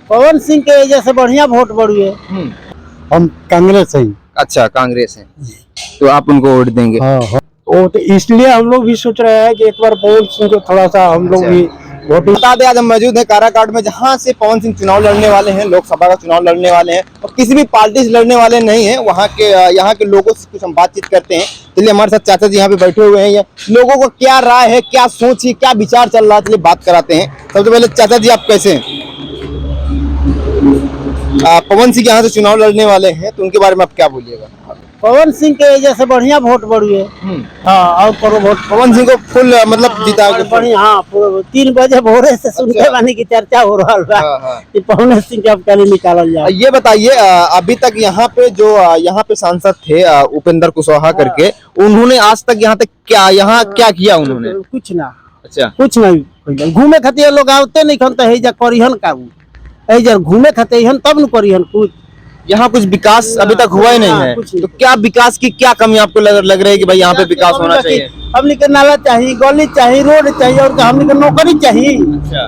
पवन सिंह के वजह से बढ़िया वोट बढ़ी है। हम कांग्रेस हैं। अच्छा, कांग्रेस है, तो आप उनको वोट देंगे? हाँ हाँ, वो तो इसलिए हम लोग भी सोच रहे हैं कि एक बार पवन सिंह को थोड़ा सा हम लोग भी वोट। बता दें, आज हम मौजूद है काराकाट में, जहां से पवन सिंह चुनाव लड़ने वाले हैं, लोकसभा का चुनाव लड़ने वाले हैं, और किसी भी पार्टी से लड़ने वाले नहीं है। यहाँ के लोगों से कुछ हम बातचीत करते हैं। चलिए, हमारे साथ चाचा जी यहाँ पे बैठे हुए हैं। लोगों को क्या राय है, क्या सोच है, क्या विचार चल रहा है, चलिए बात कराते हैं। सबसे पहले चाचा जी, आप कैसे हैं? पवन सिंह यहाँ से चुनाव लड़ने वाले हैं, तो उनके बारे में आप क्या बोलिएगा? पवन सिंह के वजह से बढ़िया वोट बढ़ी है। हाँ, और करो वोट पवन सिंह को फुल मतलब जिता के बढ़िया। हाँ, 3 बजे भोरे से सुनते बानी की चर्चा हो रहा है कि पवन सिंह के अब कल निकाला जाए। ये बताइए, अभी तक यहाँ पे जो यहाँ पे सांसद थे उपेंद्र कुशवाहा करके, उन्होंने आज तक यहाँ तक क्या किया उन्होंने? कुछ ना। अच्छा, कुछ नहीं। घूमे खातिर लोग आवते नहीं खन, तो करिहन का घूमे खातिर तब न करिहन। कुछ यहाँ कुछ विकास अभी तक हुआ ही नहीं है। तो क्या विकास की क्या कमी आपको लग रही है कि भाई यहाँ पे विकास होना चाहिए? हमने के नाला चाहिए, गली चाहिए, रोड चाहिए, और हमने के नौकरी चाहिए। अच्छा,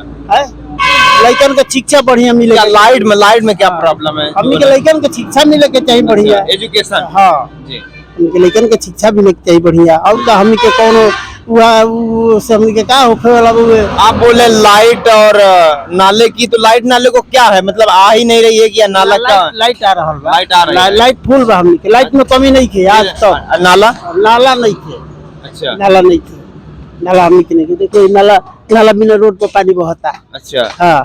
लड़कन के शिक्षा बढ़िया मिले। लाइट में क्या प्रॉब्लम है? हमने के लड़कन के शिक्षा मिले के चाहिए बढ़िया। एजुकेशन। हाँ जी, हमने के लड़कन के शिक्षा मिले के चाहिए बढ़िया। और का हमने के कौन हमने के क्या होखे वाला? आप बोले लाइट और नाले की, तो लाइट नाले को क्या है, मतलब आ ही नहीं रही है कि नाला का? लाइट आ रहा है, लाइट आ रही है, लाइट फुल बा। हमने के लाइट में कमी नहीं थी आज तक। नाला नहीं थे। अच्छा, नाला नहीं थे। नाला हमने के नहीं, देखो नाला बिना रोड पर पानी बहता। अच्छा, हाँ,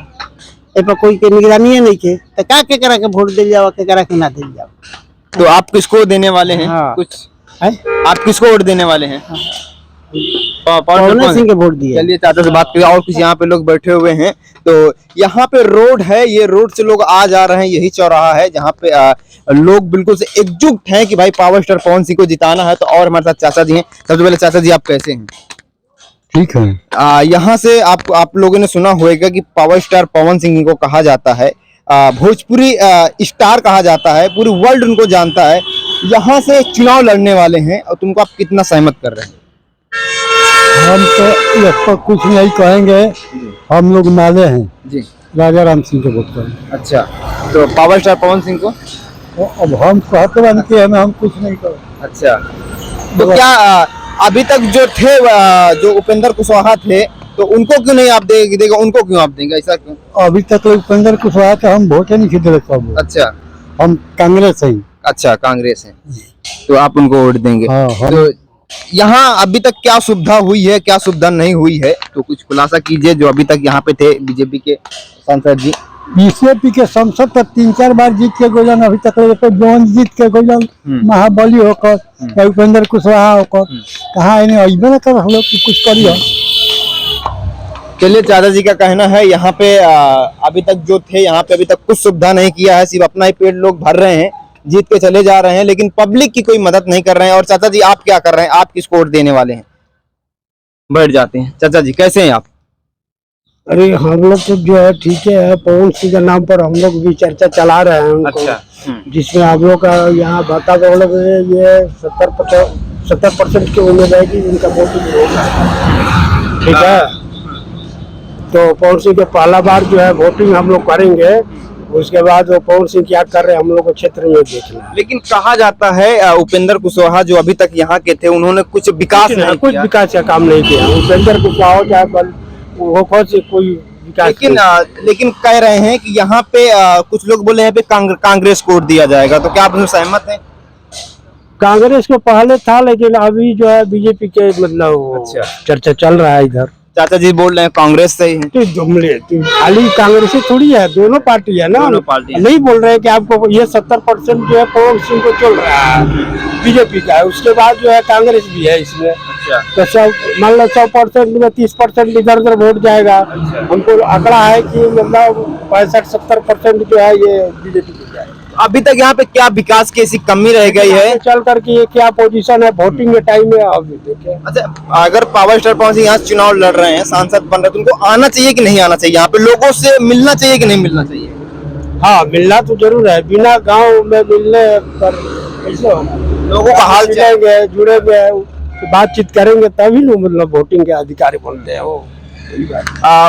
ए पर कोई के निगरानी नहीं थे, तो क्या के करा के वोट दे जाओ, के करा के ना दे जाओ। तो आप किसको देने वाले हैं? हाँ। कुछ है? आप किसको वोट देने वाले हैं? पवन सिंह के वोट दिए। चलिए, चाचा से बात करिए। और कुछ यहाँ पे लोग बैठे हुए हैं। तो यहाँ पे रोड है, ये रोड से लोग आ जा रहे हैं। यही चौराहा है जहाँ पे लोग बिल्कुल से एकजुट हैं कि भाई पावर स्टार पवन सिंह को जिताना है। तो और हमारे साथ चाचा जी हैं। सबसे पहले चाचा जी, आप कैसे हैं? ठीक है। यहाँ से आप लोगों ने सुना होगा कि पावर स्टार पवन सिंह को कहा जाता है, भोजपुरी स्टार कहा जाता है, पूरी वर्ल्ड उनको जानता है। यहाँ से चुनाव लड़ने वाले हैं, और तुमको आप कितना सहमत कर रहे हैं? हम तो इस पर कुछ नहीं कहेंगे। हम लोग नाले हैं जी, राजा राम सिंह के वोट करेंगे। अच्छा, तो पावर स्टार पवन सिंह को? अब हम कहते बनते हैं, हम कुछ नहीं करें। अच्छा, तो क्या अभी तक जो थे जो उपेंद्र कुशवाहा थे, तो उनको क्यों नहीं आप देगा? उनको क्यों आप देंगे, ऐसा क्यों? अभी तक उपेंद्र कुशवाहा का हम वोट नहीं खरीदे सब। अच्छा, हम कांग्रेस हैं। अच्छा, कांग्रेस है, तो आप उनको वोट देंगे। हाँ, तो यहाँ अभी तक क्या सुविधा हुई है, क्या सुविधा नहीं हुई है, तो कुछ खुलासा कीजिए। जो अभी तक यहाँ पे थे बीजेपी के सांसद जी। बीजेपी के सांसद तो 3-4 बार जीत के गोजन, अभी तक जौन जीत के गोजन, महाबली होकर या उपेंद्र कुशवाहा होकर, कहाँ इन्हें अजबे न कर हम लोग कुछ करिए। चलिए, चाचा जी का कहना है यहाँ पे अभी तक जो थे यहाँ पे अभी तक कुछ सुविधा नहीं किया है, सिर्फ अपना ही पेट लोग भर रहे हैं, जीत के चले जा रहे हैं, लेकिन पब्लिक की कोई मदद नहीं कर रहे हैं। और चाचा जी, आप क्या कर रहे हैं? आप किसको वोट देने वाले हैं? बैठ जाते हैं। चाचा जी, कैसे हैं आप? अरे हम लोग तो जो है ठीक है, पवन सिंह के नाम पर हम लोग भी चर्चा चला रहे हैं उनको। अच्छा, जिसमें आप लोग का यहाँ वातावरण ये 70% की उम्मीद है कि इनका वोटिंग होगा। ठीक है, तो पवन सिंह के पहला बार जो है वोटिंग हम लोग करेंगे। उसके बाद वो पवन सिंह क्या कर रहे हैं हम लोग को क्षेत्र में देखना है। लेकिन कहा जाता है उपेंद्र कुशवाहा जो अभी तक यहाँ के थे, उन्होंने कुछ विकास विकास का काम नहीं किया। उपेंद्र कुशवाहा चाहे वो कोई विकास, लेकिन कह रहे हैं कि यहाँ पे कुछ लोग बोले हैं पे कांग्रेस को वोट दिया जाएगा, तो क्या आप उसमें सहमत हैं? कांग्रेस को पहले था, लेकिन अभी जो है बीजेपी के मतलब चर्चा चल रहा है इधर। चाचा जी बोल रहे हैं कांग्रेस से ही। तो जुमले खाली कांग्रेस ही थोड़ी है, दोनों पार्टी है ना। दोनों पार्टी नहीं बोल रहे हैं कि आपको ये 70% जो है पवन सिंह को चल रहा है, बीजेपी का है। उसके बाद जो है कांग्रेस भी है इसमें। अच्छा, तो सब मान लो 100% में 30% इधर उधर वोट जाएगा। हमको आंकड़ा है कि मतलब 65-70% जो है ये बीजेपी को जाएगा। अभी तक यहाँ पे क्या विकास की ऐसी कमी रह गई है? चल करके ये क्या पोजीशन है वोटिंग के टाइम में आप देखें। अच्छा, अगर पावर स्टार पवन सिंह यहाँ चुनाव लड़ रहे हैं, सांसद बन रहे हैं, तो उनको आना चाहिए कि नहीं आना चाहिए? यहाँ पे लोगों से मिलना चाहिए कि नहीं मिलना चाहिए? हाँ, मिलना तो जरूर है। बिना गांव में मिलने पर कैसे होगा? लोगों का हाल जुड़ेंगे, बातचीत करेंगे तभी लोग मतलब वोटिंग के अधिकारी बनते हैं। वो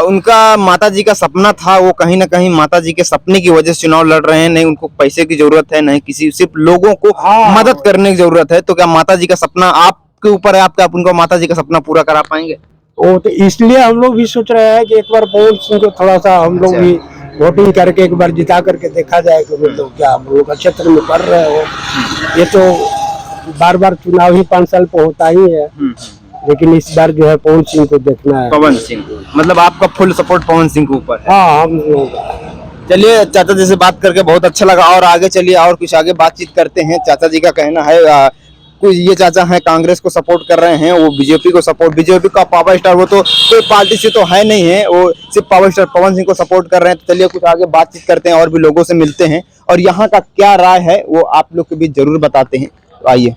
उनका माता जी का सपना था, वो कहीं ना कहीं माता जी के सपने की वजह से चुनाव लड़ रहे हैं। नहीं उनको पैसे की जरूरत है, नहीं किसी, सिर्फ लोगों को मदद करने की जरूरत है। तो क्या माता जी का सपना आपके ऊपर है, आपका, आप उनको माता जी का सपना पूरा करा पाएंगे? वो तो इसलिए हम लोग भी सोच रहे हैं कि एक बार पवन सिंह को थोड़ा सा हम लोग भी वोटिंग करके एक बार जिता करके देखा जाए कि वो लोग क्या हम लोग का क्षेत्र में कर रहे हो। ये तो बार बार चुनाव ही 5 साल पे होता ही है, लेकिन इस बार जो है पवन सिंह को देखना है। पवन सिंह, मतलब आपका फुल सपोर्ट पवन सिंह के ऊपर है? हाँ, हम लोग। चलिए, चाचा जी से बात करके बहुत अच्छा लगा, और आगे चलिए और कुछ आगे बातचीत करते हैं। चाचा जी का कहना है कुछ ये चाचा हैं कांग्रेस को सपोर्ट कर रहे हैं, वो बीजेपी को सपोर्ट, बीजेपी का पावर स्टार, वो तो कोई पार्टी से तो है नहीं है, वो सिर्फ पावर स्टार पवन सिंह को सपोर्ट कर रहे हैं। तो चलिए कुछ आगे बातचीत करते हैं और भी लोगों से मिलते हैं, और यहाँ का क्या राय है वो आप लोग के बीच जरूर बताते हैं। तो आइए।